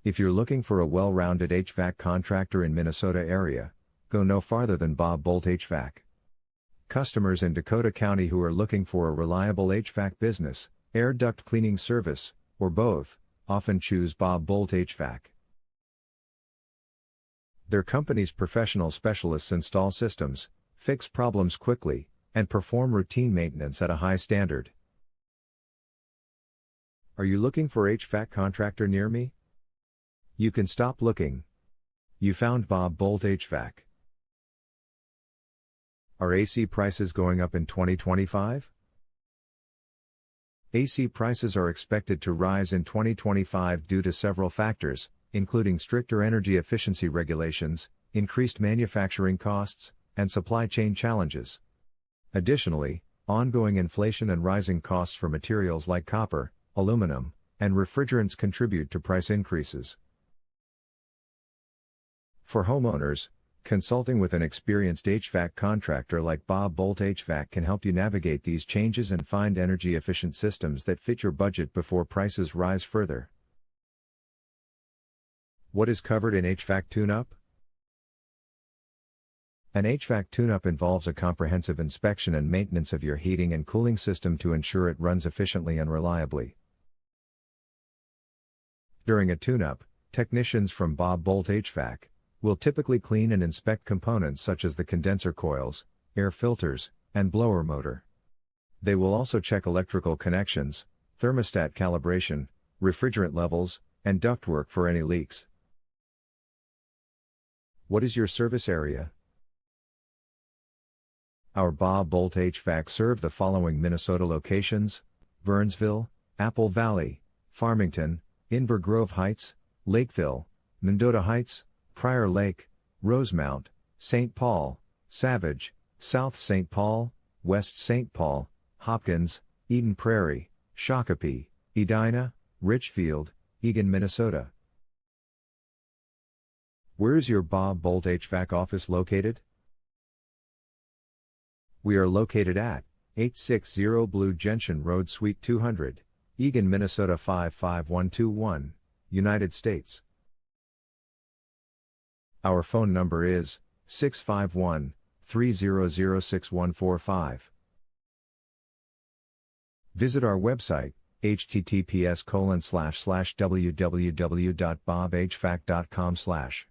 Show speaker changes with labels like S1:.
S1: If you're looking for a well-rounded HVAC contractor in Minnesota area, go no farther than Bob Boldt HVAC. Customers in Dakota County who are looking for a reliable HVAC business, air duct cleaning service, or both, often choose Bob Boldt HVAC. Their company's professional specialists install systems, fix problems quickly, and perform routine maintenance at a high standard. Are you looking for HVAC contractor near me? You can stop looking. You found Bob Boldt HVAC. Are AC prices going up in 2025? AC prices are expected to rise in 2025 due to several factors, including stricter energy efficiency regulations, increased manufacturing costs, and supply chain challenges. Additionally, ongoing inflation and rising costs for materials like copper, aluminum, and refrigerants contribute to price increases. For homeowners, consulting with an experienced HVAC contractor like Bob Boldt HVAC can help you navigate these changes and find energy-efficient systems that fit your budget before prices rise further. What is covered in HVAC tune-up? An HVAC tune-up involves a comprehensive inspection and maintenance of your heating and cooling system to ensure it runs efficiently and reliably. During a tune-up, technicians from Bob Boldt HVAC will typically clean and inspect components such as the condenser coils, air filters, and blower motor. They will also check electrical connections, thermostat calibration, refrigerant levels, and ductwork for any leaks. What is your service area? Our Bob Boldt HVAC serve the following Minnesota locations: Burnsville, Apple Valley, Farmington, Inver Grove Heights, Lakeville, Mendota Heights, Prairie Lake, Rosemount, St. Paul, Savage, South St. Paul, West St. Paul, Hopkins, Eden Prairie, Shakopee, Edina, Richfield, Eagan, Minnesota. Where is your Bob Boldt HVAC office located? We are located at 860 Blue Gentian Road, Suite 200, Eagan, Minnesota 55121, United States. Our phone number is 651-300-6145. Visit our website, https://www.bobhvac.com/.